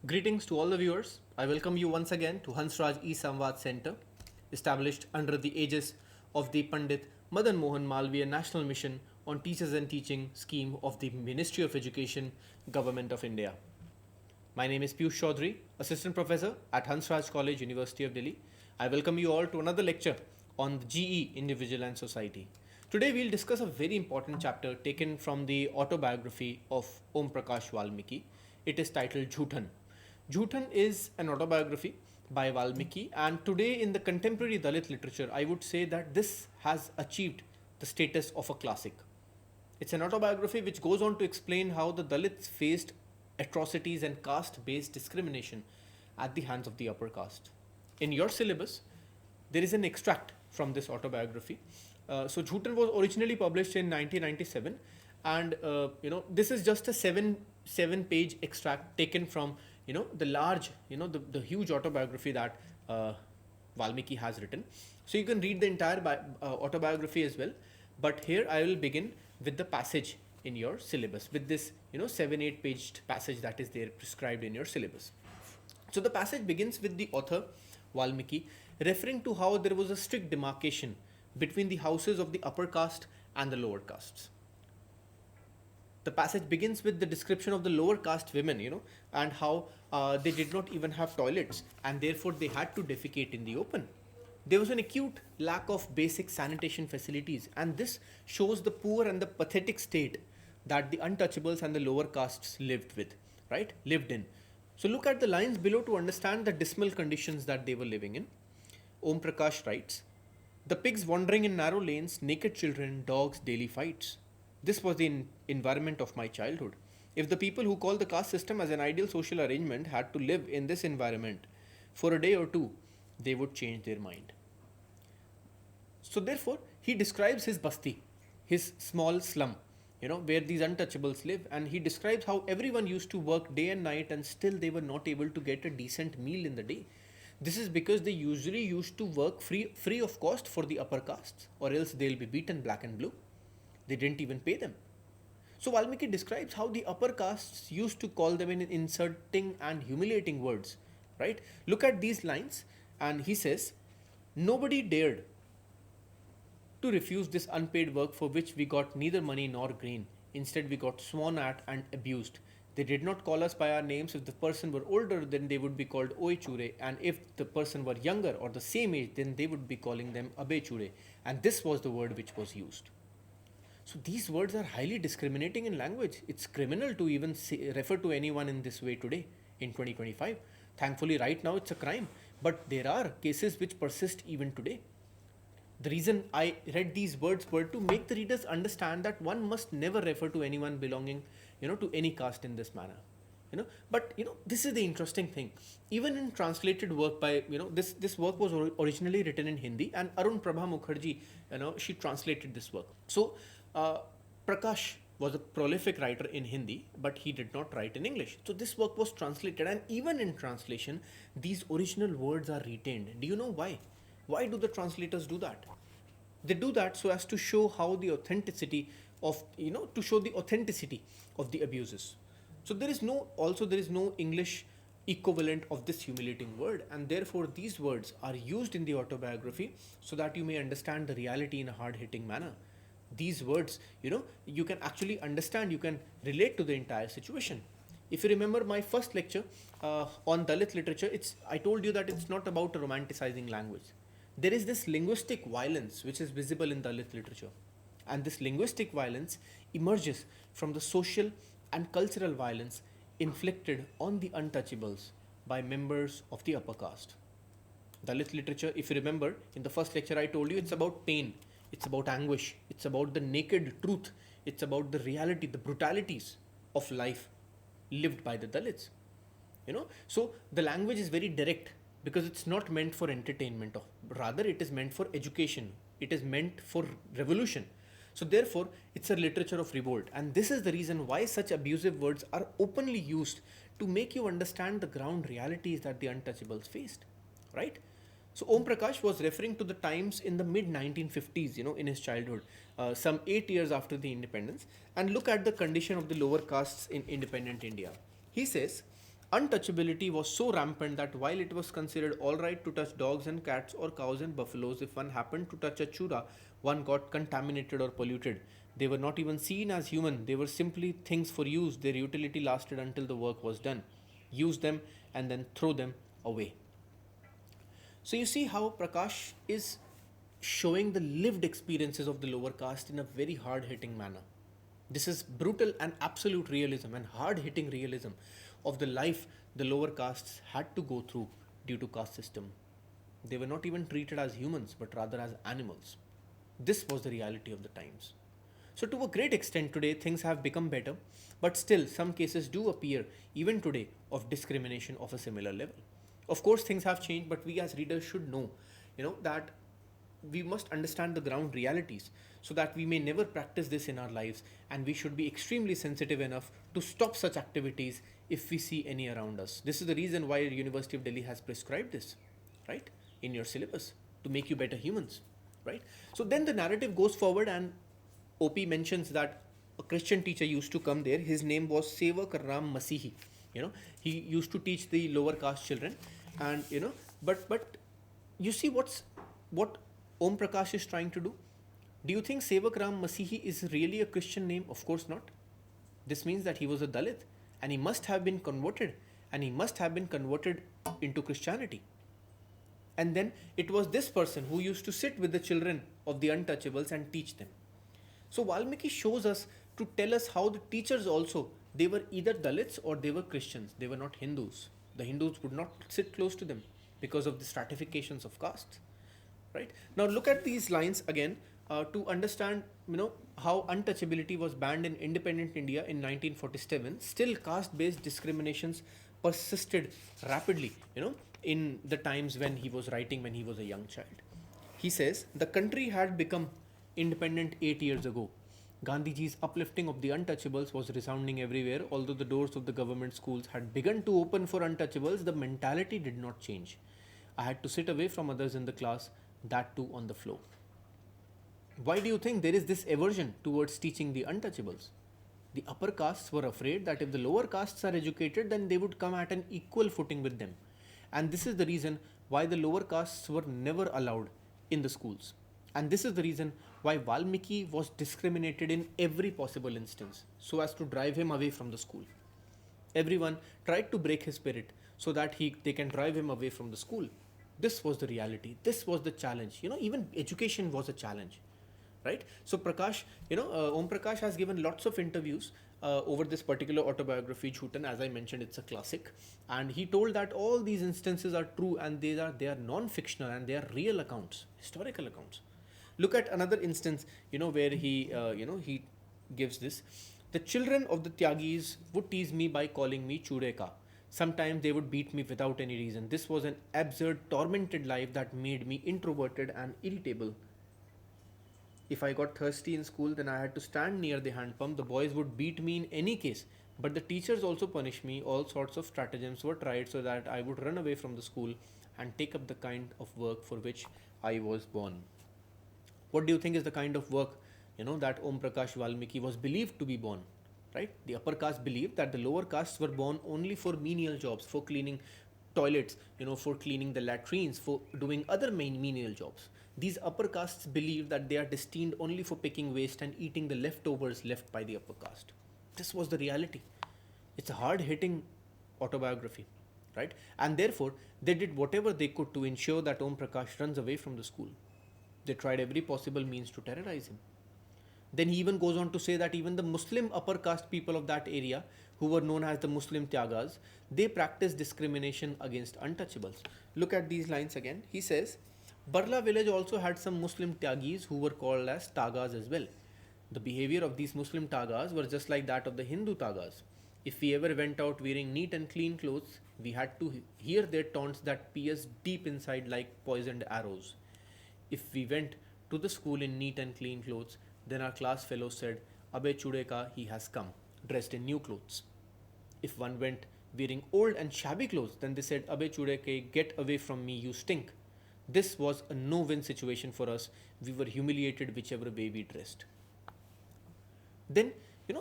Greetings to all the viewers. I welcome you once again to Hansraj e-Samvaad Center, established under the aegis of the Pandit Madan Mohan Malviya National Mission on Teachers and Teaching scheme of the Ministry of Education, Government of India. My name is Piyush Chaudhary, Assistant Professor at Hansraj College, University of Delhi. I welcome you all to another lecture on the GE, Individual and Society. Today we'll discuss a very important chapter taken from the autobiography of Om Prakash Valmiki. It is titled Jhootan. Jhootan is an autobiography by Valmiki, and today in the contemporary Dalit literature, I would say that this has achieved the status of a classic. It's an autobiography which goes on to explain how the Dalits faced atrocities and caste based discrimination at the hands of the upper caste. In your syllabus, there is an extract from this autobiography. Jhootan was originally published in 1997, and this is just a seven page extract taken from the large the huge autobiography that Valmiki has written. So you can read the entire autobiography as well, but here I will begin with the passage in your syllabus, with this 7-8 paged passage that is there prescribed in your syllabus. So the passage begins with the author Valmiki referring to how there was a strict demarcation between the houses of the upper caste and the lower castes. The passage begins with the description of the lower caste women, and how they did not even have toilets and therefore they had to defecate in the open. There was an acute lack of basic sanitation facilities, and this shows the poor and the pathetic state that the untouchables and the lower castes lived in. So look at the lines below to understand the dismal conditions that they were living in. Om Prakash writes, "The pigs wandering in narrow lanes, naked children, dogs, daily fights. This was the environment of my childhood. If the people who call the caste system as an ideal social arrangement had to live in this environment for a day or two, they would change their mind." So therefore, he describes his basti, his small slum, where these untouchables live, and he describes how everyone used to work day and night and still they were not able to get a decent meal in the day. This is because they usually used to work free of cost for the upper castes, or else they'll be beaten black and blue. They didn't even pay them. So Valmiki describes how the upper castes used to call them in insulting and humiliating words. Right? Look at these lines, and he says, "Nobody dared to refuse this unpaid work for which we got neither money nor grain. Instead, we got sworn at and abused. They did not call us by our names. If the person were older, then they would be called Oi Chure, and if the person were younger or the same age, then they would be calling them Abe Chure. And this was the word which was used." So these words are highly discriminating in language. It's criminal to even refer to anyone in this way today in 2025. Thankfully, right now it's a crime, but there are cases which persist even today. The reason I read these words were to make the readers understand that one must never refer to anyone belonging, to any caste in this manner. But this is the interesting thing. Even in translated work by, this work was originally written in Hindi, and Arun Prabha Mukherjee, she translated this work. So Prakash was a prolific writer in Hindi, but he did not write in English. So this work was translated, and even in translation, these original words are retained. Do you know why? Why do the translators do that? They do that so as to show how the authenticity of, to show the authenticity of the abuses. So there is no English equivalent of this humiliating word, and therefore these words are used in the autobiography so that you may understand the reality in a hard-hitting manner. These words, you can actually understand, you can relate to the entire situation. If you remember my first lecture on Dalit literature, I told you that it's not about romanticizing language. There is this linguistic violence which is visible in Dalit literature, and this linguistic violence emerges from the social and cultural violence inflicted on the untouchables by members of the upper caste. Dalit literature, if you remember, in the first lecture I told you it's about pain, it's about anguish, it's about the naked truth, it's about the reality, the brutalities of life lived by the Dalits. So the language is very direct because it's not meant for entertainment, rather it is meant for education, it is meant for revolution. So therefore it's a literature of revolt, and this is the reason why such abusive words are openly used to make you understand the ground realities that the untouchables faced, right? So Om Prakash was referring to the times in the mid 1950s, in his childhood, some 8 years after the independence, and look at the condition of the lower castes in independent India. He says, Untouchability was so rampant that while it was considered alright to touch dogs and cats or cows and buffaloes, if one happened to touch a chura, one got contaminated or polluted. They were not even seen as human, they were simply things for use. Their utility lasted until the work was done. Use them and then throw them away. So you see how Prakash is showing the lived experiences of the lower caste in a very hard hitting manner. This is brutal and absolute realism and hard hitting realism of the life the lower castes had to go through due to caste system. They were not even treated as humans but rather as animals. This was the reality of the times. So, to a great extent, today things have become better, but still, some cases do appear, even today, of discrimination of a similar level. Of course, things have changed, but we as readers should know, that we must understand the ground realities so that we may never practice this in our lives, and we should be extremely sensitive enough to stop such activities if we see any around us. This is the reason why University of Delhi has prescribed this, right, in your syllabus to make you better humans, right? So then the narrative goes forward, and OP mentions that a Christian teacher used to come there. His name was Sevak Ram Masihi. He used to teach the lower caste children, and but you see what Om Prakash is trying to do. Do you think Sevak Ram Masihi is really a Christian name? Of course not. This means that he was a Dalit, and he must have been converted, into Christianity. And then it was this person who used to sit with the children of the untouchables and teach them. So Valmiki shows us to tell us how the teachers also, they were either Dalits or they were Christians. They were not Hindus. The Hindus would not sit close to them because of the stratifications of castes. Right? Now look at these lines again to understand how untouchability was banned in independent India in 1947. Still caste-based discriminations persisted rapidly, in the times when he was writing when he was a young child. He says, the country had become independent 8 years ago. Gandhiji's uplifting of the untouchables was resounding everywhere. Although the doors of the government schools had begun to open for untouchables, the mentality did not change. I had to sit away from others in the class, that too on the floor. Why do you think there is this aversion towards teaching the untouchables? The upper castes were afraid that if the lower castes are educated, then they would come at an equal footing with them. And this is the reason why the lower castes were never allowed in the schools. And this is the reason why Valmiki was discriminated in every possible instance so as to drive him away from the school. Everyone tried to break his spirit so that they can drive him away from the school. This was the reality. This was the challenge. Even education was a challenge, right? So Prakash, Om Prakash has given lots of interviews over this particular autobiography, Jhootan. As I mentioned, it's a classic, and he told that all these instances are true, and they are non-fictional, and they are real accounts, historical accounts. Look at another instance, where he gives this. The children of the Tyagis would tease me by calling me Chudeka. Sometimes they would beat me without any reason. This was an absurd, tormented life that made me introverted and irritable. If I got thirsty in school, then I had to stand near the hand pump. The boys would beat me in any case, but the teachers also punished me. All sorts of stratagems were tried so that I would run away from the school and take up the kind of work for which I was born. What do you think is the kind of work, that Om Prakash Valmiki was believed to be born? Right? The upper caste believed that the lower castes were born only for menial jobs, for cleaning toilets, for cleaning the latrines, for doing other menial jobs. These upper castes believe that they are destined only for picking waste and eating the leftovers left by the upper caste. This was the reality. It's a hard-hitting autobiography, right? And therefore, they did whatever they could to ensure that Om Prakash runs away from the school. They tried every possible means to terrorize him. Then he even goes on to say that even the Muslim upper caste people of that area, who were known as the Muslim Tyagas, they practiced discrimination against untouchables. Look at these lines again. He says, Barla village also had some Muslim Tyagis who were called as Tagas as well. The behavior of these Muslim Tagas were just like that of the Hindu Tagas. If we ever went out wearing neat and clean clothes, we had to hear their taunts that pierced deep inside like poisoned arrows. If we went to the school in neat and clean clothes, then our class fellows said, Abhe Chudeka, he has come, dressed in new clothes. If one went wearing old and shabby clothes, then they said, Abhe Chudeke, get away from me, you stink. This was a no-win situation for us. We were humiliated whichever way we dressed. Then,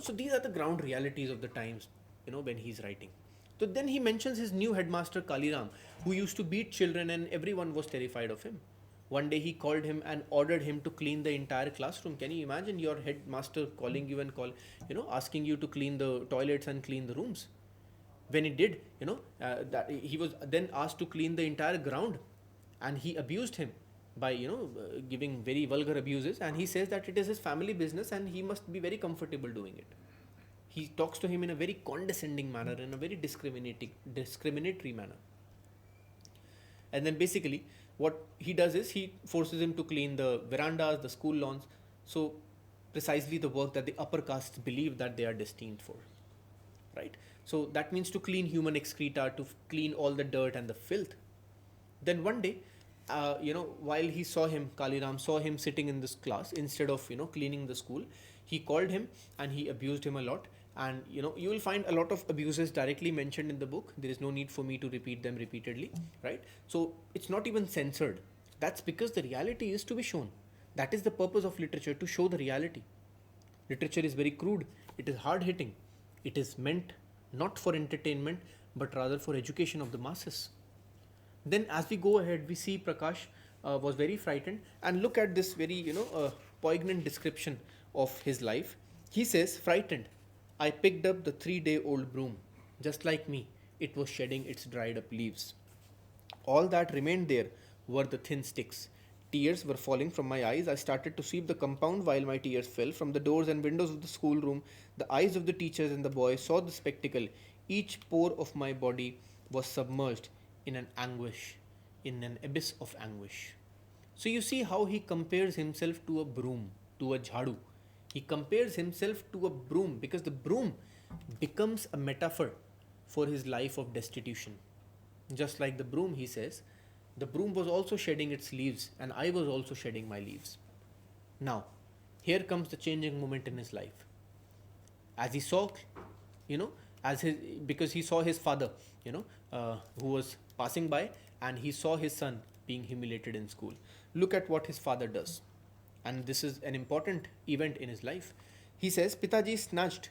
so these are the ground realities of the times, when he's writing. So then he mentions his new headmaster Kaliram, who used to beat children and everyone was terrified of him. One day he called him and ordered him to clean the entire classroom. Can you imagine your headmaster calling you and asking you to clean the toilets and clean the rooms? When he did, that he was then asked to clean the entire ground, and he abused him by giving very vulgar abuses. And he says that it is his family business and he must be very comfortable doing it. He talks to him in a very condescending manner, in a very discriminatory manner. And then basically, what he does is he forces him to clean the verandas, the school lawns. So, precisely the work that the upper castes believe that they are destined for. Right? So, that means to clean human excreta, to clean all the dirt and the filth. Then one day, while he saw him, Kaliram saw him sitting in this class, instead of cleaning the school, he called him and he abused him a lot. And you will find a lot of abuses directly mentioned in the book. There is no need for me to repeat them repeatedly, right? So it's not even censored. That's because the reality is to be shown. That is the purpose of literature, to show the reality. Literature is very crude, it is hard hitting, it is meant not for entertainment but rather for education of the masses. Then as we go ahead, we see Prakash was very frightened, and look at this very poignant description of his life. He says, frightened, I picked up the 3-day-old broom. Just like me, it was shedding its dried up leaves. All that remained there were the thin sticks. Tears were falling from my eyes. I started to sweep the compound while my tears fell from the doors and windows of the schoolroom. The eyes of the teachers and the boys saw the spectacle. Each pore of my body was submerged in an anguish, in an abyss of anguish. So you see how he compares himself to a broom, to a jhadu. He compares himself to a broom because the broom becomes a metaphor for his life of destitution. Just like the broom, he says, the broom was also shedding its leaves and I was also shedding my leaves. Now, here comes the changing moment in his life. As he saw, because he saw his father, who was passing by, and he saw his son being humiliated in school. Look at what his father does. And this is an important event in his life. He says, Pitaji snatched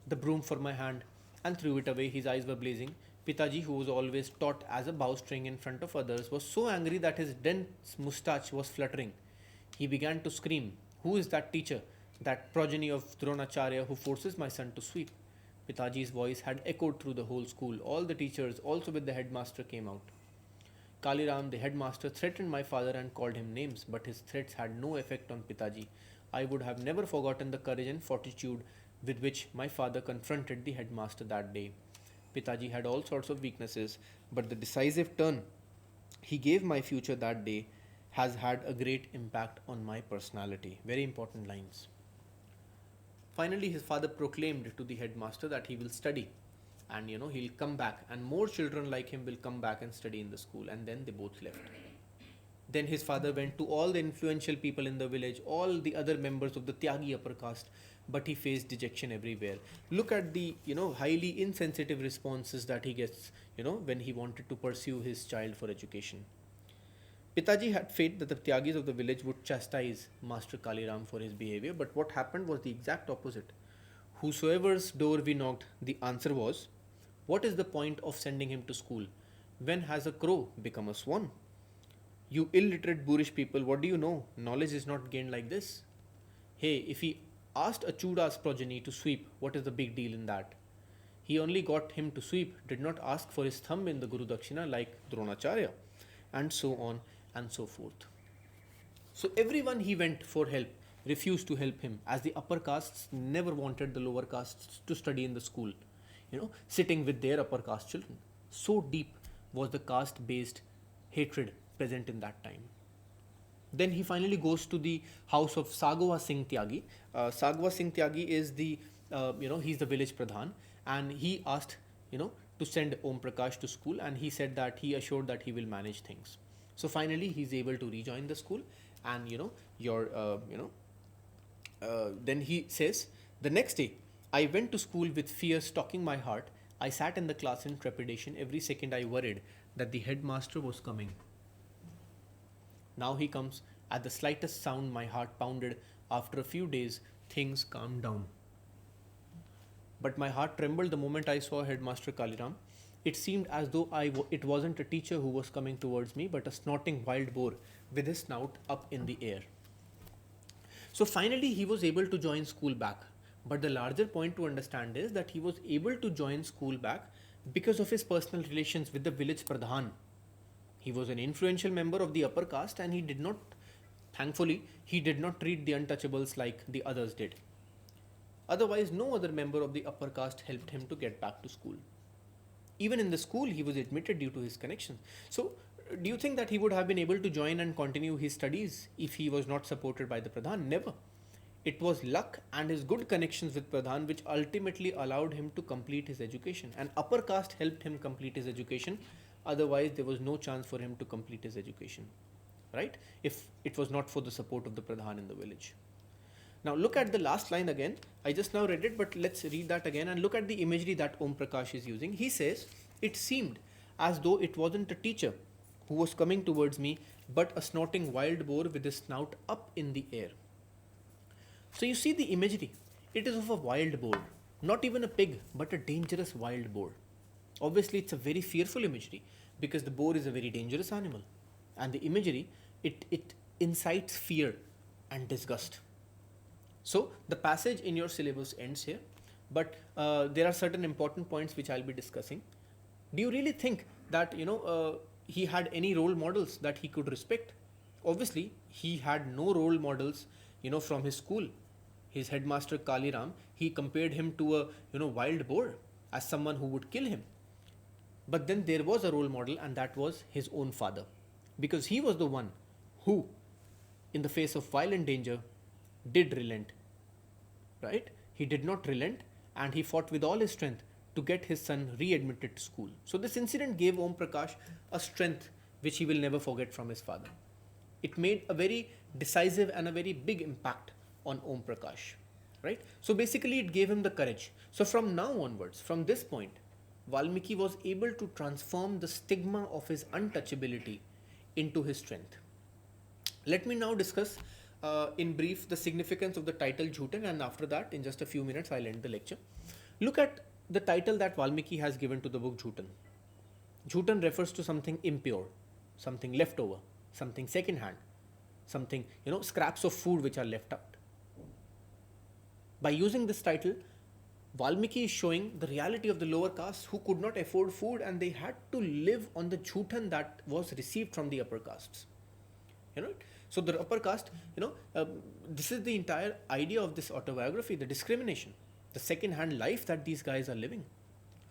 the broom from my hand and threw it away. His eyes were blazing. Pitaji, who was always taught as a bowstring in front of others, was so angry that his dense moustache was fluttering. He began to scream, who is that teacher, that progeny of Dronacharya who forces my son to sweep? Pitaji's voice had echoed through the whole school. All the teachers, also with the headmaster, came out. Kaliram, the headmaster, threatened my father and called him names, but his threats had no effect on Pitaji. I would have never forgotten the courage and fortitude with which my father confronted the headmaster that day. Pitaji had all sorts of weaknesses, but the decisive turn he gave my future that day has had a great impact on my personality. Very important lines. Finally, his father proclaimed to the headmaster that he will study, and he'll come back, and more children like him will come back and study in the school. And then they both left. Then his father went to all the influential people in the village, all the other members of the Tyagi upper caste, but he faced dejection everywhere. Look at the highly insensitive responses that he gets when he wanted to pursue his child for education. Pitaji had faith that the Tyagis of the village would chastise Master Kaliram for his behavior, but what happened was the exact opposite. Whosoever's door we knocked, the answer was, what is the point of sending him to school? When has a crow become a swan? You illiterate boorish people, what do you know? Knowledge is not gained like this. Hey, if he asked a Chuda's progeny to sweep, what is the big deal in that? He only got him to sweep, did not ask for his thumb in the Guru Dakshina like Dronacharya, and so on and so forth. So everyone he went for help refused to help him, as the upper castes never wanted the lower castes to study in the school, sitting with their upper caste children. So deep was the caste based hatred present in that time. Then he finally goes to the house of Sagwa Singh Tyagi. Sagwa Singh Tyagi is he's the village pradhan, and he asked, to send Om Prakash to school, and he said that he assured that he will manage things. So finally, he's able to rejoin the school, and then he says, the next day, I went to school with fear stalking my heart. I sat in the class in trepidation. Every second I worried that the headmaster was coming. Now he comes. At the slightest sound, my heart pounded. After a few days, things calmed down. But my heart trembled the moment I saw Headmaster Kaliram. It seemed as though it wasn't a teacher who was coming towards me, but a snorting wild boar with his snout up in the air. So finally, he was able to join school back. But the larger point to understand is that he was able to join school back because of his personal relations with the village pradhan. He was an influential member of the upper caste, and he did not, thankfully, he did not treat the untouchables like the others did. Otherwise, no other member of the upper caste helped him to get back to school. Even in the school, he was admitted due to his connections. So, do you think that he would have been able to join and continue his studies if he was not supported by the Pradhan? Never. It was luck and his good connections with Pradhan which ultimately allowed him to complete his education. And upper caste helped him complete his education. Otherwise, there was no chance for him to complete his education. Right? If it was not for the support of the Pradhan in the village. Now look at the last line again. I just now read it, but let's read that again and look at the imagery that Om Prakash is using. He says, it seemed as though it wasn't a teacher who was coming towards me, but a snorting wild boar with his snout up in the air. So you see the imagery. It is of a wild boar, not even a pig, but a dangerous wild boar. Obviously, it's a very fearful imagery because the boar is a very dangerous animal. And the imagery, it incites fear and disgust. So the passage in your syllabus ends here, but there are certain important points which I'll be discussing. Do you really think that he had any role models that he could respect? Obviously, he had no role models, from his school. His headmaster Kaliram, he compared him to a wild boar as someone who would kill him. But then there was a role model, and that was his own father, because he was the one who, in the face of violent danger, did relent. Right? He did not relent, and he fought with all his strength to get his son readmitted to school. So this incident gave Om Prakash a strength which he will never forget from his father. It made a very decisive and a very big impact on Om Prakash. Right? So basically it gave him the courage. So from now onwards, from this point, Valmiki was able to transform the stigma of his untouchability into his strength. Let me now discuss in brief the significance of the title Jhootan, and after that, in just a few minutes, I'll end the lecture. Look at the title that Valmiki has given to the book Jhootan. Jhootan refers to something impure, something leftover, something second-hand, something, scraps of food which are left out. By using this title, Valmiki is showing the reality of the lower caste who could not afford food, and they had to live on the Jhootan that was received from the upper castes. So the upper caste, this is the entire idea of this autobiography, the discrimination, the second-hand life that these guys are living,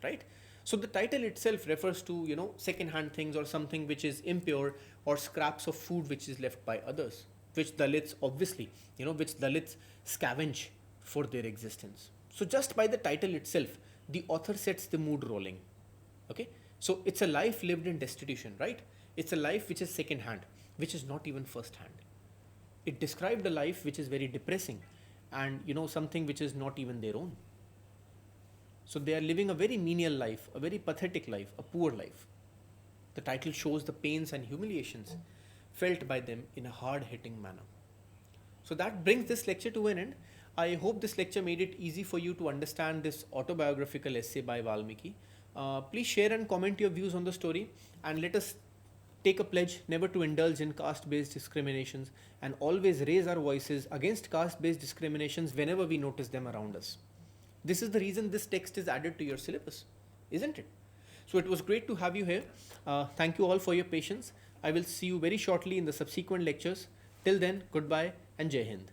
right? So the title itself refers to, second-hand things or something which is impure or scraps of food which is left by others, which Dalits obviously, which Dalits scavenge for their existence. So just by the title itself, the author sets the mood rolling, okay? So it's a life lived in destitution, right? It's a life which is second-hand, which is not even first-hand. It described a life which is very depressing and something which is not even their own. So they are living a very menial life, a very pathetic life, a poor life. The title shows the pains and humiliations felt by them in a hard-hitting manner. So that brings this lecture to an end. I hope this lecture made it easy for you to understand this autobiographical essay by Valmiki. Please share and comment your views on the story, and let us take a pledge never to indulge in caste-based discriminations and always raise our voices against caste-based discriminations whenever we notice them around us. This is the reason this text is added to your syllabus, isn't it? So it was great to have you here. Thank you all for your patience. I will see you very shortly in the subsequent lectures. Till then, goodbye and Jai Hind.